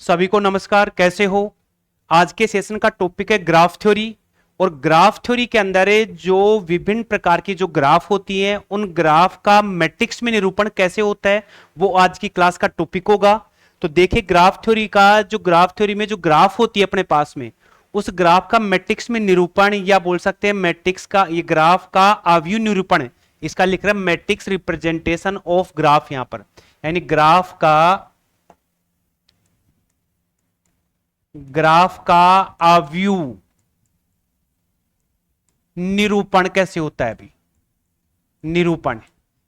सभी को नमस्कार, कैसे हो। आज के सेशन का टॉपिक है ग्राफ थ्योरी। और ग्राफ थ्योरी के अंदर जो विभिन्न प्रकार की जो ग्राफ होती हैं उन ग्राफ का मैट्रिक्स में निरूपण कैसे होता है वो आज की क्लास का टॉपिक होगा। तो देखिए ग्राफ थ्योरी का जो ग्राफ थ्योरी में जो ग्राफ होती है अपने पास में उस ग्राफ का मैट्रिक्स में निरूपण या बोल सकते हैं मैट्रिक्स का ये ग्राफ का आव्यूह निरूपण है। इसका लिख रहा है मैट्रिक्स रिप्रेजेंटेशन ऑफ ग्राफ यहां पर, यानी ग्राफ का आव्यूह निरूपण कैसे होता है। अभी निरूपण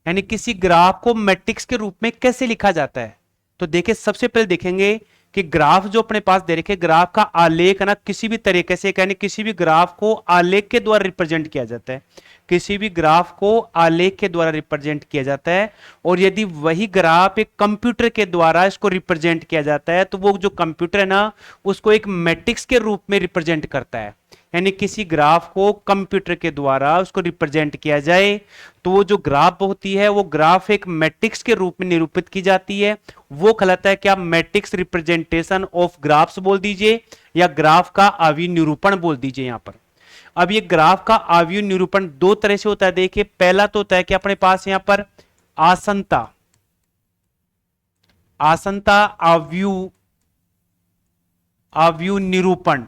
यानी किसी ग्राफ को मैट्रिक्स के रूप में कैसे लिखा जाता है। तो देखिए सबसे पहले देखेंगे कि ग्राफ जो अपने पास दे रखे ग्राफ का आलेख ना किसी भी तरीके से, यानी किसी भी ग्राफ को आलेख के द्वारा रिप्रेजेंट किया जाता है। किसी भी ग्राफ को आलेख के द्वारा रिप्रेजेंट किया जाता है। और यदि वही ग्राफ एक कंप्यूटर के द्वारा इसको रिप्रेजेंट किया जाता है तो वो जो कंप्यूटर है ना उसको एक मैट्रिक्स के रूप में रिप्रेजेंट करता है। यानी किसी ग्राफ को कंप्यूटर के द्वारा उसको रिप्रेजेंट किया जाए तो वो जो ग्राफ होती है वो ग्राफ एक मैट्रिक्स के रूप में निरूपित की जाती है। वो कहलाता है क्या, मैट्रिक्स रिप्रेजेंटेशन ऑफ ग्राफ्स बोल दीजिए या ग्राफ का आव्यूह निरूपण बोल दीजिए यहां पर। अब ये ग्राफ का आव्यूह निरूपण दो तरह से होता है। देखिए पहला तो होता है कि अपने पास यहां पर आसन्ता आव्यूह निरूपण,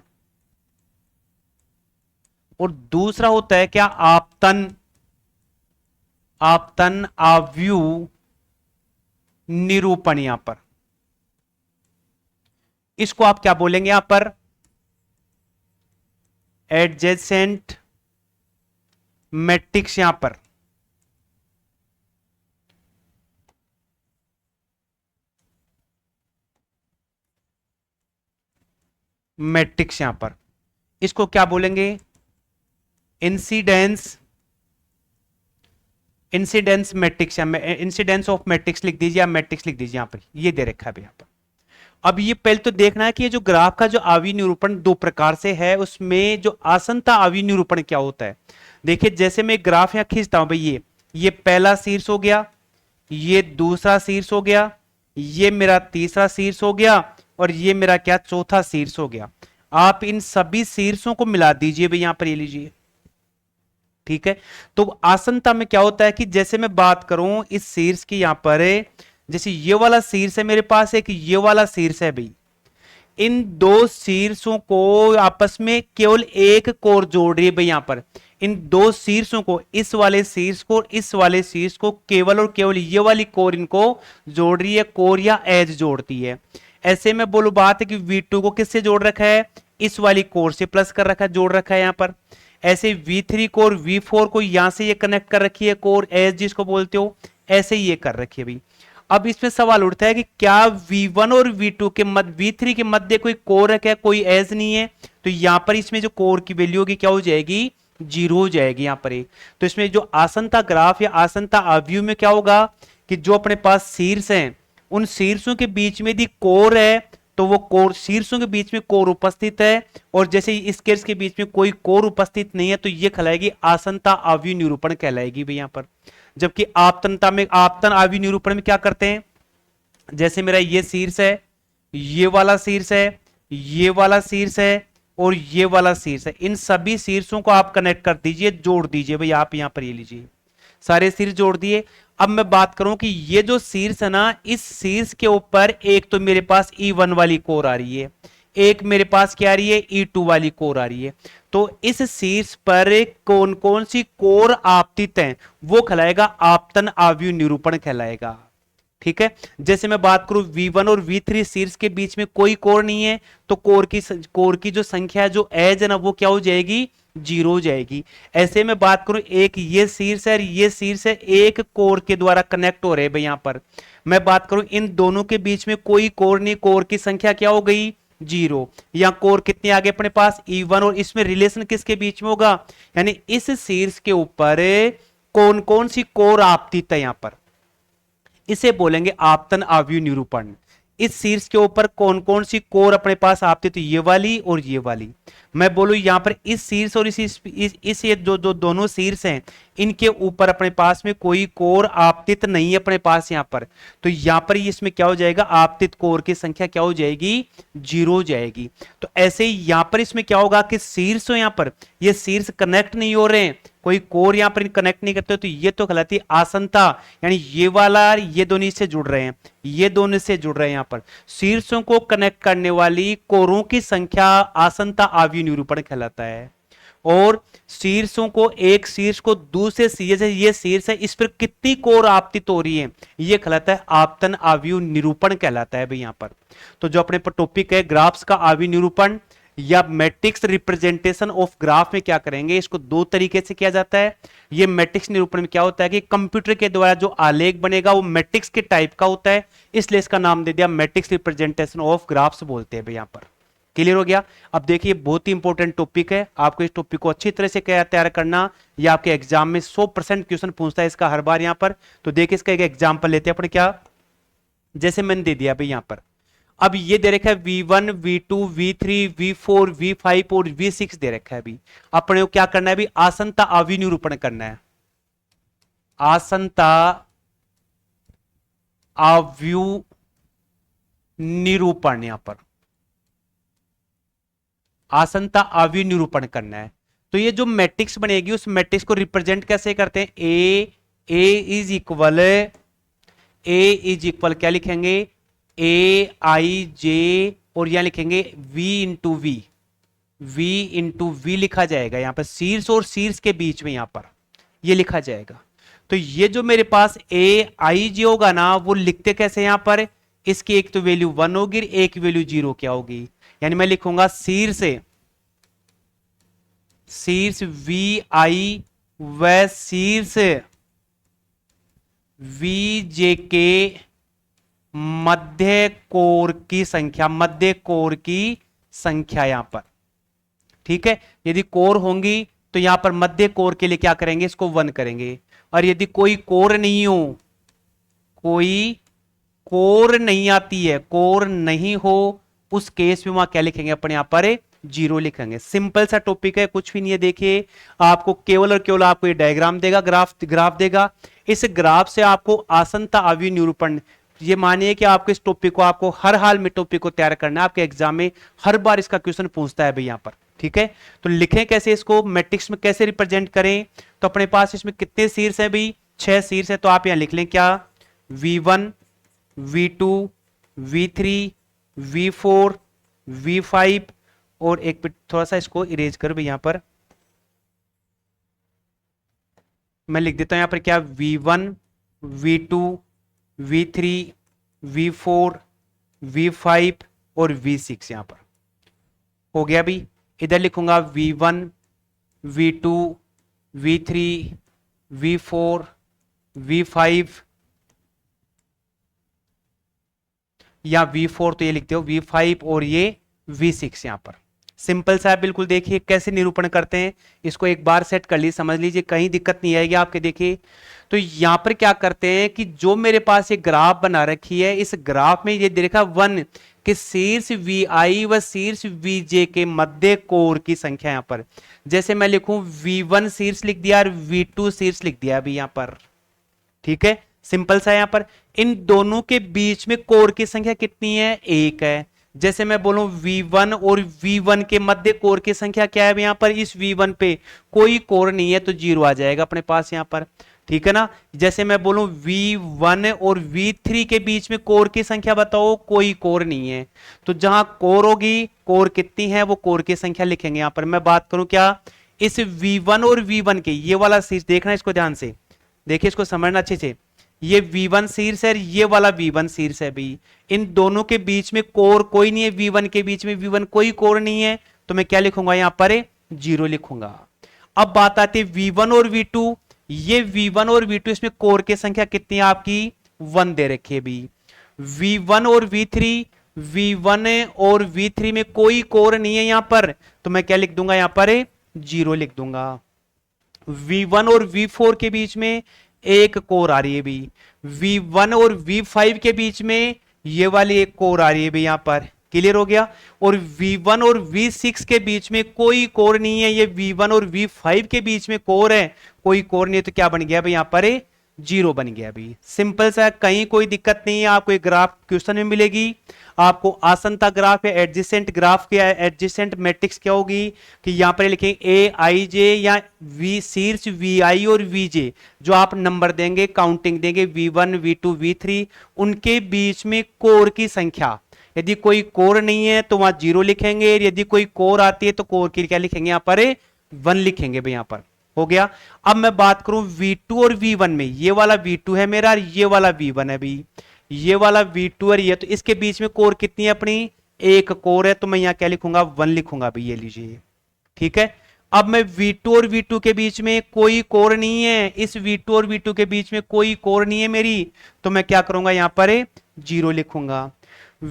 और दूसरा होता है क्या, आपतन आव्यूह निरूपण। यहां पर इसको आप क्या बोलेंगे यहां पर, एडजेसेंट मैट्रिक्स। यहां पर मैट्रिक्स, यहां पर इसको क्या बोलेंगे, इंसिडेंस मैट्रिक्स या इंसिडेंस ऑफ मैट्रिक्स लिख दीजिए या मैट्रिक्स लिख दीजिए। यहां पर ये दे रखा है यहां पर। अब ये पहले तो देखना है कि ये जो ग्राफ का जो आव्यूह निरूपण दो प्रकार से है उसमें जो आसन्ता आव्यूह निरूपण क्या होता है। देखिए जैसे मैं ग्राफ यहां खींचता हूं भाई, ये पहला शीर्ष हो गया, ये दूसरा शीर्ष हो गया, ये मेरा तीसरा शीर्ष हो गया और ये मेरा क्या चौथा शीर्ष हो गया। आप इन सभी शीर्षों को मिला दीजिए भाई यहां पर, ये लीजिए, ठीक है। तो आसन्ता में क्या होता है कि जैसे मैं बात करूं इस शीर्ष की, यहां पर जैसे ये वाला शीर्ष है मेरे पास, एक ये वाला शीर्ष है भाई, इन दो शीर्षों को आपस में केवल एक कोर जोड़ रही है भाई। यहां पर इन दो शीर्षों को, इस वाले शीर्ष को और इस वाले शीर्ष को केवल और केवल ये वाली कोर इनको जोड़ रही है, कोर या एज जोड़ती है। ऐसे में बोलो बात है कि V2 को किससे जोड़ रखा है, इस वाली कोर से प्लस कर रखा है, जोड़ रखा है यहां पर। ऐसे V3 को और V4 को यहां से ये कनेक्ट कर रखी है कोर एज जिसको बोलते हो, ऐसे ही ये कर रखी है भाई। अब इसमें सवाल उठता है कि क्या V1 और V2 के मध्य, V3 के मध्य कोई कोर है क्या, कोई एज नहीं है। तो यहां पर इसमें जो कोर की वैल्यू होगी क्या हो जाएगी, 0 हो जाएगी यहां पर। तो इसमें जो आसन्ता ग्राफ या आसन्ता आव्यूह में क्या होगा कि जो अपने पास शीर्ष हैं उन शीर्षों के बीच में यदि कोर है तो वो कोर, शीर्षों के बीच में कोर उपस्थित है, और जैसे इस केस के बीच में कोई कोर उपस्थित नहीं है तो ये कहलाएगी आसन्ता आव्यूह निरूपण कहलाएगी भाई यहां पर। जबकि आपतनता में, आपतन आव्यूह निरूपण में क्या करते हैं, जैसे मेरा ये शीर्ष है, ये वाला शीर्ष है, ये वाला शीर्ष है और ये वाला शीर्ष है, इन सभी शीर्षों को आप कनेक्ट कर दीजिए, जोड़ दीजिए भाई। आप यहां पर ये लीजिए, सारे शीर्ष जोड़ दिए। अब मैं बात करूं कि ये जो शीर्ष है ना, इस शीर्ष के ऊपर एक तो मेरे पास E1 वाली कोर आ रही है, एक मेरे पास क्या आ रही है, E2 वाली कोर आ रही है। तो इस शीर्ष पर कौन कौन सी कोर आपतित है वो कहलाएगा आपतन आव्यूह निरूपण कहलाएगा, ठीक है। जैसे मैं बात करूं V1 और V3 शीर्ष के बीच में कोई कोर नहीं है तो कोर की जो संख्या, जो एज है ना, वो क्या हो जाएगी, 0 हो जाएगी। ऐसे में बात करूं एक ये शीर्ष है और ये शीर्ष है, एक कोर के द्वारा कनेक्ट हो रहे हैं भाई यहां पर। मैं बात करूं इन दोनों के बीच में कोई कोर नहीं, कोर की संख्या क्या हो गई, 0। यहां कोर कितने आगे अपने पास, E1, और इसमें रिलेशन किसके बीच में होगा, यानी इस शीर्ष के ऊपर कौन कौन सी कोर आपतित है यहां पर, इसे बोलेंगे आपतन आव्यूह निरूपण। इस शीर्ष के ऊपर कौन कौन सी कोर अपने पास आपती, तो ये वाली और ये वाली। मैं बोलूं यहां पर इस शीर्ष और इस ये जो दोनों शीर्ष हैं इनके ऊपर अपने पास में कोई कोर आपतित नहीं है अपने पास यहां पर, तो यहां पर इसमें क्या हो जाएगा, आपतित कोर की संख्या क्या हो जाएगी, 0 हो जाएगी। तो ऐसे ही यहां पर इसमें क्या होगा कि शीर्ष यहां पर ये शीर्ष कनेक्ट नहीं हो रहे हैं, कोई कोर यहां पर कनेक्ट नहीं करते, तो ये तो कहलाती है आसनता, यानी ये वाला ये दोनों इससे जुड़ रहे हैं, ये दोनों से जुड़ रहे हैं। यहां पर शीर्षों को कनेक्ट करने वाली कोरों की संख्या आसनता आव्यूह निरूपण कहलाता है। और शीर्षों को, एक शीर्ष को दूसरे शीर्ष, ये शीर्ष है इस पर कितनी कोर आपतित हो रही है, ये कहलाता है आपतन आव्यूह निरूपण कहलाता है भाई यहां पर। तो जो अपने पर टॉपिक है ग्राफ्स का आव्यूह निरूपण या मैट्रिक्स रिप्रेजेंटेशन ऑफ ग्राफ में क्या करेंगे, इसको दो तरीके से किया जाता है। ये मैट्रिक्स निरूपण में क्या होता है कि कंप्यूटर के द्वारा जो आलेख बनेगा वो मैट्रिक्स के टाइप का होता है, इसलिए इसका नाम दे दिया मैट्रिक्स रिप्रेजेंटेशन ऑफ ग्राफ्स बोलते हैं भाई यहां पर। क्लियर हो गया। अब देखिए बहुत ही इंपॉर्टेंट टॉपिक है, आपको इस टॉपिक को अच्छी तरह से तैयार करना, ये आपके एग्जाम में 100% क्वेश्चन पूछता है इसका हर बार यहां पर। तो देखिए इसका एक एग्जाम्पल लेते हैं अपने, क्या जैसे मैंने दे दिया भाई यहां पर, अब ये दे रखा है V1 V2 V3 V4 V5 और V6 दे रखा है अभी। अपने को क्या करना है अभी, आसनता आव्यूह निरूपण करना है, आसनता आव्यूह निरूपण, यहां पर आसनता आव्यूह निरूपण करना है। तो ये जो मैट्रिक्स बनेगी उस मैट्रिक्स को रिप्रेजेंट कैसे करते हैं, ए इज इक्वल क्या लिखेंगे, ए आई जे, और यहां लिखेंगे V इंटू वी लिखा जाएगा यहां पर, शीर्ष और शीर्ष के बीच में यहां पर ये लिखा जाएगा। तो ये जो मेरे पास ए आई जे होगा ना, वो लिखते कैसे यहां पर, इसकी एक तो वैल्यू 1 होगी, एक वैल्यू 0 क्या होगी, यानी मैं लिखूंगा शीर्ष वी आई व शीर्ष वी जे के मध्य कोर की संख्या यहां पर, ठीक है। यदि कोर होंगी तो यहां पर मध्य कोर के लिए क्या करेंगे, इसको 1 करेंगे। और यदि कोई कोर नहीं हो, कोई कोर नहीं आती है, कोर नहीं हो, उस केस में वहां क्या लिखेंगे अपने यहां पर 0 लिखेंगे। सिंपल सा टॉपिक है, कुछ भी नहीं है। देखिए आपको केवल और केवल आपको ये डायग्राम देगा, ग्राफ देगा, इस ग्राफ से आपको आसनता आव्यूह निरूपण, ये मानिए कि आपको इस टॉपिक को, आपको हर हाल में टॉपिक को तैयार करना है, आपके एग्जाम में हर बार इसका क्वेश्चन पूछता है भाई यहां पर, ठीक है। तो लिखें कैसे इसको, मैट्रिक्स में कैसे रिप्रेजेंट करें, तो अपने पास इसमें कितने शीर्ष हैं भाई, 6 शीर्ष है। तो आप यहां लिख लें क्या, V1 V2 V3 V4 V5, और एक मिनट थोड़ा सा इसको इरेज कर भाई यहां पर, मैं लिख देता हूं यहां पर क्या, V1 V2 V3 V4 V5 और V6 यहां पर हो गया भाई। इधर लिखूंगा V1 V2 V3 V4 V5, या V4 तो ये लिखते हो, V5 और ये V6 यहां पर। सिंपल सा है बिल्कुल। देखिए कैसे निरूपण करते हैं, इसको एक बार सेट कर लीजिए, समझ लीजिए, कहीं दिक्कत नहीं आएगी आपके। देखिए तो यहां पर क्या करते हैं कि जो मेरे पास एक ग्राफ बना रखी है, इस ग्राफ में ये देखा 1 कि शीर्ष Vi व शीर्ष Vj के मध्य कोर की संख्या यहां पर, जैसे मैं लिखूं V1 शीर्ष लिख दिया और V2 शीर्ष लिख दिया अभी यहां पर, ठीक है। सिंपल सा यहां पर इन दोनों के बीच में कोर की संख्या कितनी है, 1 है। जैसे मैं बोलूं V1 और V1 के मध्य कोर की संख्या क्या है यहां पर, इस V1 पे कोई कोर नहीं है तो 0 आ जाएगा अपने पास यहां पर, ठीक है ना। जैसे मैं बोलूं V1 और V3 के बीच में कोर की संख्या बताओ, कोई कोर नहीं है, तो जहां कोर होगी, कोर कितनी है वो कोर की संख्या लिखेंगे यहां पर। मैं बात करूं क्या, इस V1 और V1 के, ये वाला शीर्ष देखना इसको ध्यान से, देखिए इसको समझना अच्छे से, ये V1 शीर्ष है, ये वाला V1 शीर्ष है भाई, इन दोनों के बीच में कोर कोई नहीं है, V1 के बीच में V1 कोई कोर नहीं है, तो मैं क्या लिखूंगा यहां पर 0 लिखूंगा। अब बात आती है V1 और V2, ये V1 और V2 इसमें कोर की संख्या कितनी है आपकी, 1 दे रखी है भाई। V1 और V3, V1 और V3 में कोई कोर नहीं है यहां पर, तो मैं क्या लिख दूंगा यहां पर 0 लिख दूंगा। V1 और V4 के बीच में एक कोर आ रही है भी, V1 और V5 के बीच में ये वाली एक कोर आ रही है भाई यहां पर, क्लियर हो गया। और V1 और V6 के बीच में कोई कोर नहीं है, ये V1 और V5 के बीच में कोर है, कोई कोर नहीं है, तो क्या बन गया भाई यहां पर जीरो बन गया भाई। सिंपल सा, कहीं कोई दिक्कत नहीं है। आपको एक ग्राफ क्वेश्चन में मिलेगी, आपको आसनता ग्राफ या एडजेसेंट ग्राफ के एडजेसेंट मैट्रिक्स क्या होगी कि यहां पर लिखेंगे ए आई जे या वी शीर्ष वी आई और वी जे, जो आप नंबर देंगे काउंटिंग देंगे V1 V2 V3, उनके बीच में कोर की संख्या। यदि कोई कोर नहीं है तो वहां जीरो लिखेंगे, यदि कोई कोर आती है तो कोर की क्या लिखेंगे यहां पर 1 लिखेंगे भाई यहां पर। हो गया। अब मैं बात करूं V2 और V1 में, ये वाला V2 है मेरा, ये वाला V1 है भाई, ये वाला V2 और ये, तो इसके बीच में कोर कितनी है अपनी, एक कोर है, तो मैं यहां क्या लिखूंगा 1 लिखूंगा भाई, ये लीजिए। ठीक है। अब मैं V2 और V2 के बीच में कोई कोर नहीं है, इस V2 और V2 के बीच में कोई कोर नहीं है मेरी, तो मैं क्या करूंगा यहां पर 0 लिखूंगा।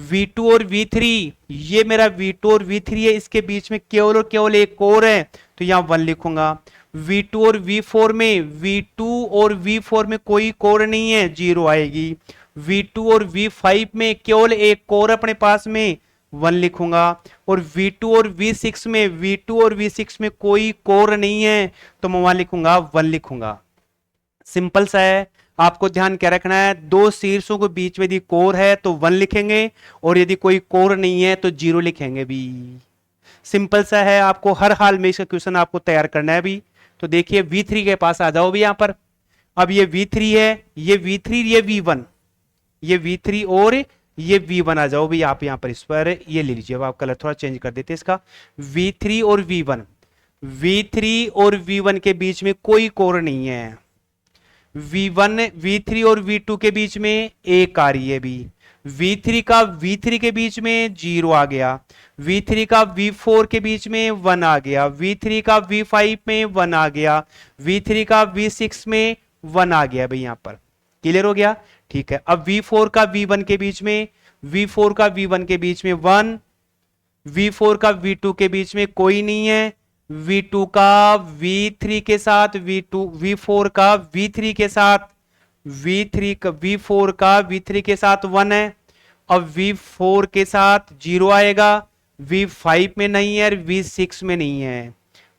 V2 और V3, ये मेरा V2 और V3 है, इसके बीच में केवल और केवल एक कोर है, तो यहां 1 लिखूंगा। V2 और V4 में, V2 और V4 में कोई कोर नहीं है, 0 आएगी। V2 और V5 में केवल एक कोर अपने पास में, 1 लिखूंगा। और V2 और V6 में, V2 और V6 में कोई कोर नहीं है, तो मैं वहां लिखूंगा 1 लिखूंगा। सिंपल सा है, आपको ध्यान क्या रखना है, दो शीर्षों के बीच में यदि कोर है तो 1 लिखेंगे, और यदि कोई कोर नहीं है तो 0 लिखेंगे भी। सिंपल सा है, आपको हर हाल में इसका क्वेश्चन आपको तैयार करना है भी। तो देखिए V3 के पास आ जाओ भी यहां पर। अब ये V3 है, ये V3, ये V1, ये V3 और ये V1 आ जाओ भी आप यहां पर, इस पर ये ले लीजिए। अब आप कलर थोड़ा चेंज कर देते इसका। V3 और V1, V3 और V1 के बीच में कोई कोर नहीं है। V3 और V2 के बीच में एक आ रही है भी। V3 का V3 के बीच में 0 आ गया। V3 का V4 के बीच में 1 आ गया। V3 का V5 में 1 आ गया। V3 का V6 में 1 आ गया भाई यहां पर, क्लियर हो गया। ठीक है। अब V4 का V1 के बीच में, V4 का V1 के बीच में 1, V4 का V2 के बीच में कोई नहीं है, V2 का V3 के साथ, V4 का V3 के साथ, V4 का V3 के साथ 1 है। अब V4 के साथ 0 आएगा, V5 में नहीं है, V6 में नहीं है।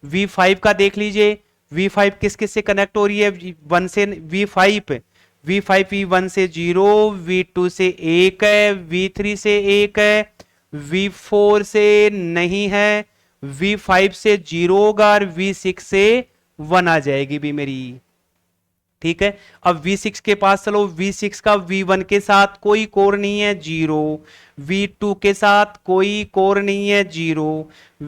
V5 का देख लीजिए, V5 किस किस से कनेक्ट हो रही है, 1 से। V5 V1 से 0, V2 से 1 है, V3 से 1 है, V4 से नहीं है, V5 से 0 होगा, और V6 से 1 आ जाएगी भी मेरी। ठीक है। अब V6 के पास चलो, V6 का V1 के साथ कोई कोर नहीं है, 0। V2 के साथ कोई कोर नहीं है, 0।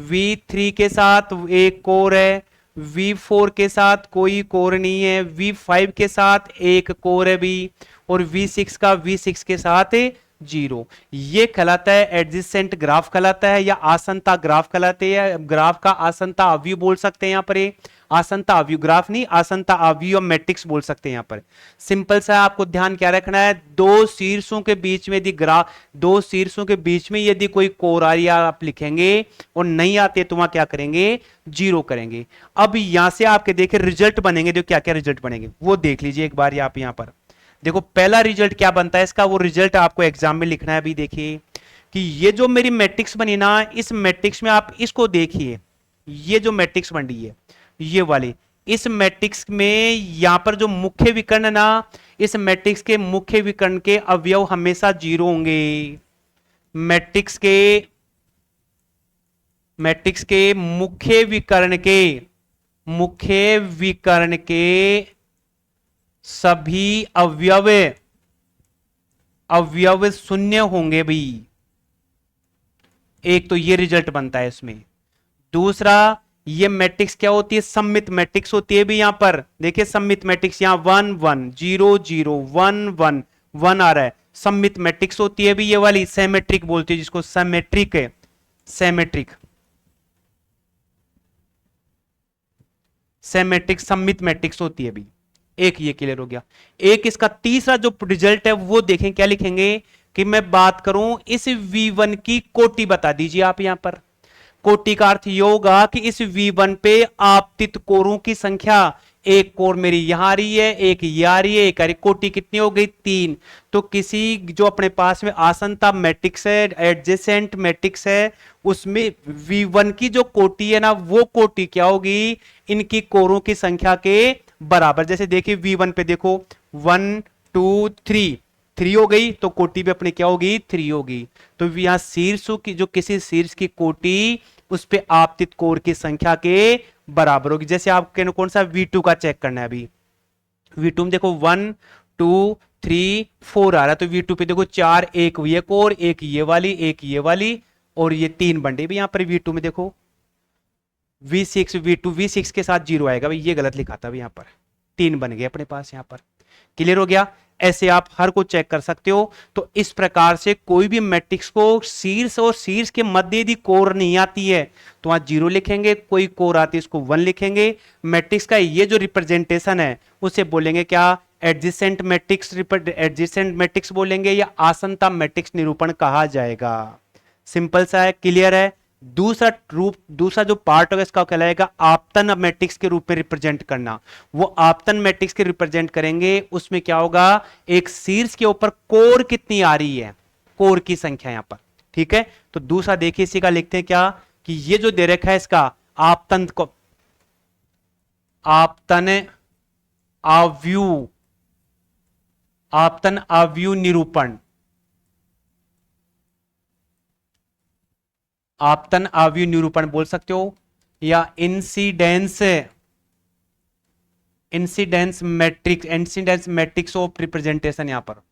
V3 के साथ एक कोर है, V4 के साथ कोई कोर नहीं है, V5 के साथ एक कोर है भी, और V6 का V6 के साथ 0। ये कहलाता है एडजेसेंट ग्राफ कहलाता है, या आसनता ग्राफ कहलाते हैं। ग्राफ का आसनता अवयव बोल सकते हैं यहां पर, आसनता अवयव ग्राफ नहीं, आसनता अवयव मैट्रिक्स बोल सकते हैं यहां पर। सिंपल सा, आपको ध्यान क्या रखना है, दो शीर्षों के बीच में यदि ग्राफ, दो शीर्षों के बीच में यदि कोई कोर आरिया आप लिखेंगे और नहीं आते तो वहां क्या करेंगे 0 करेंगे। अब यहां से आपके देखे रिजल्ट बनेंगे, जो क्या क्या रिजल्ट बनेंगे वो देख लीजिए एक बार। आप यहां पर देखो पहला रिजल्ट क्या बनता है इसका, वो रिजल्ट आपको एग्जाम में लिखना है। अभी देखिए कि ये जो मेरी मैट्रिक्स बनी ना, इस मैट्रिक्स में आप इसको देखिए, ये जो मैट्रिक्स बन रही है ये वाली, इस मैट्रिक्स में यहां पर जो मुख्य विकर्ण है ना, इस मैट्रिक्स के मुख्य विकर्ण के अवयव हमेशा 0 होंगे। मैट्रिक्स के मुख्य विकर्ण के सभी अवयव शून्य होंगे भाई। एक तो ये रिजल्ट बनता है इसमें। दूसरा, ये मैट्रिक्स क्या होती है, सममित मैट्रिक्स होती है भी। यहां पर देखिए सममित मैट्रिक्स, यहां 1 1 0 0 1 1 1 आ रहा है, सममित मैट्रिक्स होती है भी। ये वाली सिमेट्रिक बोलते हैं जिसको, सिमेट्रिक है, सिमेट्रिक सममित मैट्रिक्स होती है भी। एक ये क्लियर हो गया। एक इसका तीसरा जो रिजल्ट है वो देखें, क्या लिखेंगे कि मैं बात करूं इस V1 की कोटि बता दीजिए आप। यहां पर कोटि का अर्थ ये होगा कि इस V1 पे आपतित कोरों की संख्या एक कोर मेरी यहां आ रही है, एक ये आ रही है, एक आ रही, कोटि कितनी हो गई 3। तो किसी जो अपने पास में आसनता मैट्रिक्स है, एडजेसेंट मैट्रिक्स है, उसमें V1 की जो कोटि है ना, वो कोटि क्या होगी, इनकी कोरों की संख्या के बराबर। जैसे देखिए V1 पे देखो 1 2 3, 3 हो गई, तो कोटि भी अपनी क्या होगी 3 होगी। तो यहां शीर्ष की जो किसी शीर्ष की कोटि उस पे आपतित कोर की संख्या के बराबर होगी। जैसे आपके कौन सा V2 का चेक करना है, अभी V2 में देखो 1 2 3 4 आ रहा है, तो V2 पे देखो 4, एक ये कोर, एक ये वाली, एक ये वाली, और ये 3 बंडे भी यहां पर V2 में देखो। V6 V2 V6 के साथ 0 आएगा भाई, ये गलत लिखा था यहां पर, 3 बन गए अपने पास यहां पर। क्लियर हो गया। ऐसे आप हर को चेक कर सकते हो। तो इस प्रकार से कोई भी मैट्रिक्स को शीर्ष और शीर्ष के मध्य यदि कोर नहीं आती है तो वहां 0 लिखेंगे, कोई कोर आती है इसको 1 लिखेंगे। मैट्रिक्स का ये जो रिप्रेजेंटेशन है उसे बोलेंगे क्या, एडजेसेंट मैट्रिक्स, एडजेसेंट मैट्रिक्स बोलेंगे, या आसनता मैट्रिक्स निरूपण कहा जाएगा। सिंपल सा है, क्लियर है। दूसरा रूप, दूसरा जो पार्ट होगा इसका कहलाएगा आपतन मैट्रिक्स के रूप में रिप्रेजेंट करना। वो आपतन मैट्रिक्स के रिप्रेजेंट करेंगे, उसमें क्या होगा, एक शीर्ष के ऊपर कोर कितनी आ रही है, कोर की संख्या यहां पर। ठीक है, तो दूसरा देखिए इसी का लिखते हैं क्या, कि ये जो दे रखा है इसका आपतन को, आपतन आव्यूह, आपतन आव्यूह निरूपण, आपतन आव्यूह निरूपण बोल सकते हो, या incidence, incidence matrix, incidence matrix of representation यहां पर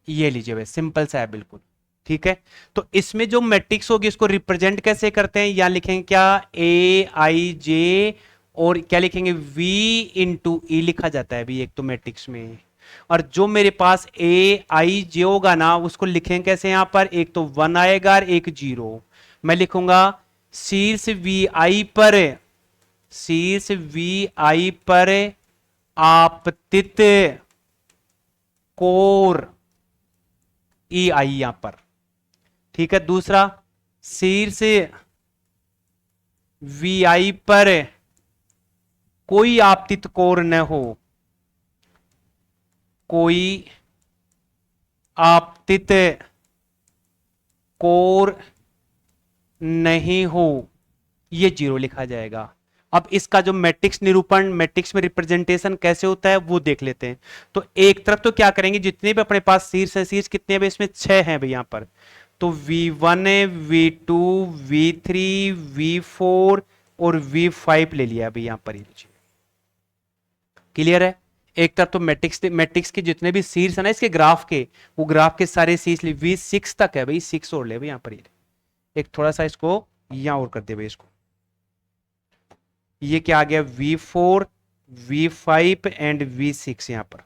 ये लीजिए भाई, सिंपल सा है बिल्कुल। ठीक है, तो इसमें जो मैट्रिक्स होगी इसको रिप्रेजेंट कैसे करते हैं, यहां लिखेंगे क्या, ए आई जे, और क्या लिखेंगे V इंटू ई लिखा जाता है अभी एक तो मैट्रिक्स में। और जो मेरे पास ए आई जे होगा ना उसको लिखेंगे कैसे, यहां पर एक तो 1 आएगा और एक 0। मैं लिखूंगा शीर्ष वी आई पर, शीर्ष वी आई पर आपतित कोर ई आई यहां पर। ठीक है, दूसरा शीर्ष वी आई पर कोई आपतित कोर न हो, कोई आपतित कोर नहीं हो, ये 0 लिखा जाएगा। अब इसका जो मैट्रिक्स निरूपण, मैट्रिक्स में रिप्रेजेंटेशन कैसे होता है वो देख लेते हैं। तो एक तरफ तो क्या करेंगे, जितने भी अपने पास शीर्ष है, शीर्ष कितने हैं इसमें 6 हैं भाई यहां पर, तो V1 V2 V3 V4 और V5 ले लिया अभी यहां पर। क्लियर है। एक तरफ तो मैट्रिक्स, मैट्रिक्स के जितने भी शीर्ष है ना इसके ग्राफ के, वो ग्राफ के सारे शीर्ष V6 तक है भाई, 6 और ले भाई यहां पर। एक थोड़ा सा इसको यहां और कर दे भाई इसको, ये क्या आ गया V4 V5 एंड V6 यहां पर।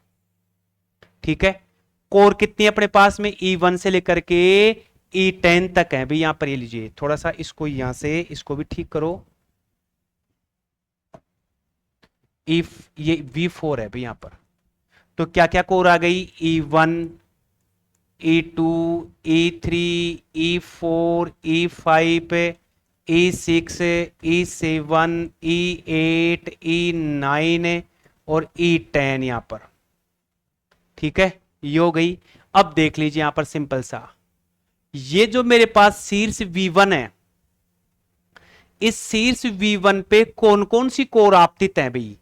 ठीक है, कोर कितनी है अपने पास में, E1 से लेकर के E10 तक है भाई यहां पर। ये लीजिए थोड़ा सा इसको यहां से इसको भी ठीक करो, ये V4 है भाई यहां पर। तो क्या क्या कोर आ गई, E1 E2 E3 E4 E5 E6 E7 E8 E9 और E10 यहां पर। ठीक है, ये हो गई। अब देख लीजिए यहां पर सिंपल सा, ये जो मेरे पास शीर्ष V1 है, इस शीर्ष V1 पे कौन कौन सी कोर आपतित है भाई,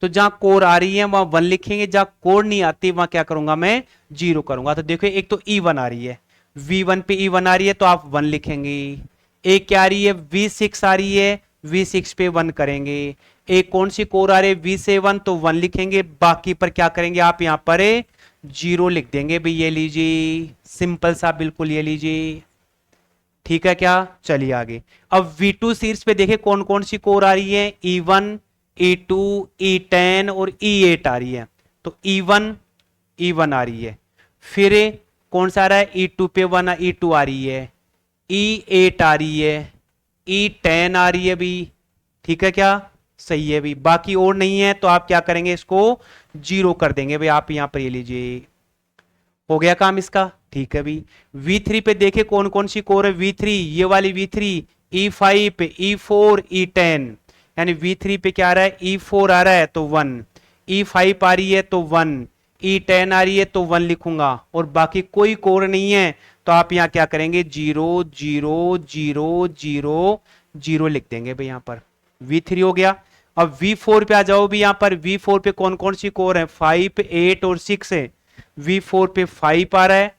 तो जहां कोर आ रही है वहां 1 लिखेंगे, जहां कोर नहीं आती वहां क्या करूंगा मैं 0 करूंगा। तो देखो एक तो E1 आ रही है, V1 पे E1 आ रही है तो आप 1 लिखेंगे। एक क्या आ रही है, V6 आ रही है, V6 पे 1 करेंगे। एक कौन सी कोर आ रही है, V7, तो 1 लिखेंगे, बाकी पर क्या करेंगे आप यहां पर 0 लिख देंगे भाई। ये लीजिए सिंपल सा बिल्कुल, ये लीजिए। ठीक है क्या, चलिए आगे। अब V2 शीर्ष पे देखें कौन कौन सी कोर आ रही है, E1 E2 E10 और E8 आ रही है। तो E1 आ रही है। फिर कौन सा आ रहा है, E2 पे 1 E2 आ रही है, E8 आ रही है, E10 आ रही है भी। ठीक है क्या, सही है भी। बाकी और नहीं है तो आप क्या करेंगे, इसको 0 कर देंगे भाई आप यहां पर। ये लीजिए हो गया काम इसका। ठीक है भी। V3 पे देखे कौन कौन सी कोर है, V3 ये वाली V3 E5 E4 E10, यानी V3 पे क्या आ रहा है, E4 आ रहा है तो 1, E5 आ रही है तो 1, E10 आ रही है तो 1 लिखूंगा, और बाकी कोई कोर नहीं है तो आप यहां क्या करेंगे, 0 0 0 0 0 लिख देंगे भाई। यहां पर V3 हो गया। अब V4 पे आ जाओ भी, यहां पर V4 पे कौन कौन सी कोर है, 5 8 और 6 है। V4 पे 5 आ रहा है,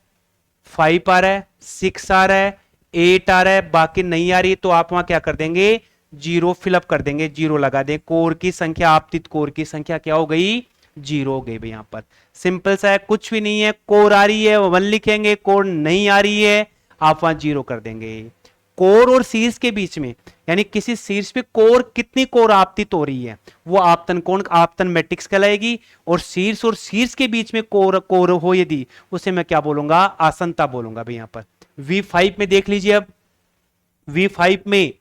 5 आ रहा है, 6 आ रहा है, 8 आ रहा है, बाकी नहीं आ रही तो आप वहां क्या कर देंगे, 0 फिलअप कर देंगे, 0 लगा दें। कोर की संख्या, आपतित कोर की संख्या क्या हो गई, 0 हो गई भाई। यहां पर सिंपल सा है, कुछ भी नहीं है। कोर आ रही है 1 लिखेंगे, कोर नहीं आ रही है आप वहां 0 कर देंगे। कोर और शीर्ष के बीच में, यानी किसी शीर्ष पे कोर, कितनी कोर आपतित हो रही है वो आपतन कोण, आपतन मैट्रिक्स कहलाएगी। और शीर्ष के बीच में कोर कोर हो यदि, उसे मैं क्या बोलूंगा, आसनता बोलूंगा भाई। यहां पर V5 में देख लीजिए। अब V5 में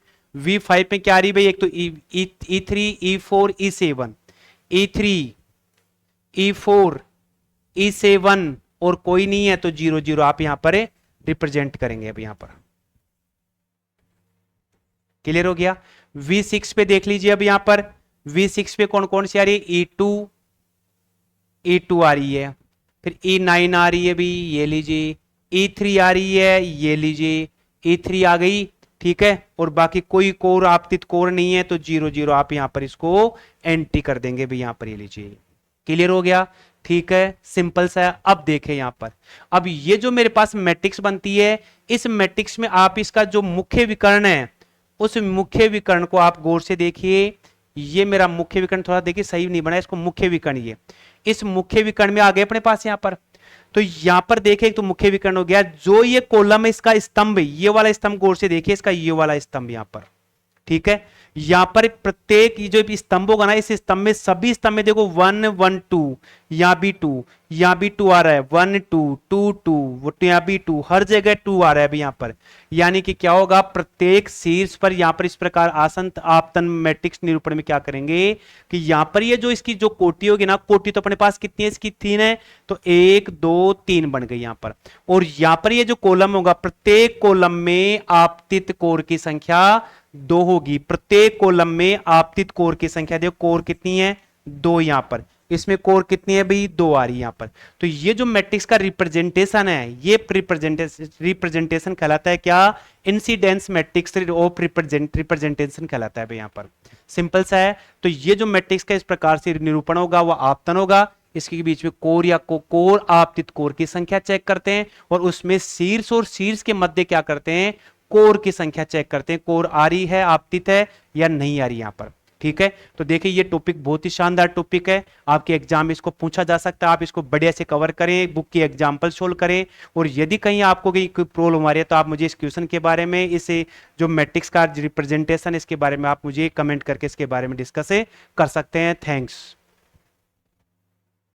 क्या आ रही भाई, एक तो E3 E4 E7, E3 E4 E7 और कोई नहीं है तो 0 0 आप यहां पर रिप्रेजेंट करेंगे। अब यहां पर क्लियर हो गया। V6 पे देख लीजिए। अब यहां पर V6 पे कौन कौन सी आ रही है, E2 आ रही है, फिर E9 आ रही है भी, ये लीजिए। E3 आ रही है, ये लीजिए, E3 आ गई, ठीक है। और बाकी कोई कोर, आपतित कोर नहीं है तो 0 0 आप यहां पर इसको एंट्री कर देंगे भी। यहां पर ये लीजिए, क्लियर हो गया, ठीक है, सिंपल सा है। अब देखें यहां पर, अब ये जो मेरे पास मैट्रिक्स बनती है, इस मैट्रिक्स में आप इसका जो मुख्य विकर्ण है, उस मुख्य विकर्ण को आप गौर से देखिए। ये मेरा मुख्य विकर्ण, थोड़ा देखिए सही नहीं बना, इसको मुख्य विकर्ण, ये इस मुख्य विकर्ण में आ गए अपने पास यहां पर। तो यहां पर देखिए तो मुख्य विकर्ण हो गया। जो ये कॉलम है, इसका स्तंभ, ये वाला स्तंभ गौर से देखिए, इसका ये वाला स्तंभ यहां पर, ठीक है। यहां पर प्रत्येक जो स्तंभ होगा ना, इस स्तंभ में, सभी स्तंभ में देखो 1 1 2, यहां भी 2, यहां भी 2 आ रहा है, 1 2 2 2, वो यहां भी 2, हर जगह 2 आ रहा है अभी यहां पर। यानी कि क्या होगा, प्रत्येक शीर्ष पर यहां पर इस प्रकार आसन्न आपतन मैट्रिक्स निरूपण में क्या करेंगे कि यहां पर ये जो इसकी जो कोटि होगी ना, कोटि तो अपने पास कितनी है, इसकी 3 है, तो 1 2 3 बन गई यहां पर। और यहां पर ये जो कॉलम होगा, प्रत्येक कॉलम में आपतित कोर की संख्या 2 होगी। प्रत्येक कॉलम में आपतित कोर की संख्या, देखो कोर कितनी है, 2 यहां पर, इसमें कोर कितनी है भाई, 2 आ रही है यहां पर। तो ये जो मैट्रिक्स का रिप्रेजेंटेशन है, ये रिप्रेजेंटेशन कहलाता है क्या, इंसिडेंस मैट्रिक्स ऑफ रिप्रेजेंटेशन कहलाता है भाई यहां पर। सिंपल सा है। तो ये जो मैट्रिक्स का इस प्रकार से निरूपण होगा वो आपतन होगा। इसके बीच में कोर या कोर, आपतित कोर की संख्या चेक करते हैं, और उसमें शीर्ष और शीर्ष के मध्य क्या करते हैं, कोर की संख्या चेक करते हैं, कोर आ रही है, आपतित है या नहीं आ रही यहां पर, ठीक है। तो देखिए ये टॉपिक बहुत ही शानदार टॉपिक है, आपके एग्जाम में इसको पूछा जा सकता है। आप इसको बढ़िया से कवर करें, बुक की एग्जांपल सोल्व करें, और यदि कहीं आपको कोई प्रॉब्लम आ रही है तो आप मुझे इस क्वेश्चन के बारे में, इसे जो मैट्रिक्स का रिप्रेजेंटेशन, इसके बारे में आप मुझे कमेंट करके इसके बारे में डिस्कस कर सकते हैं। थैंक्स।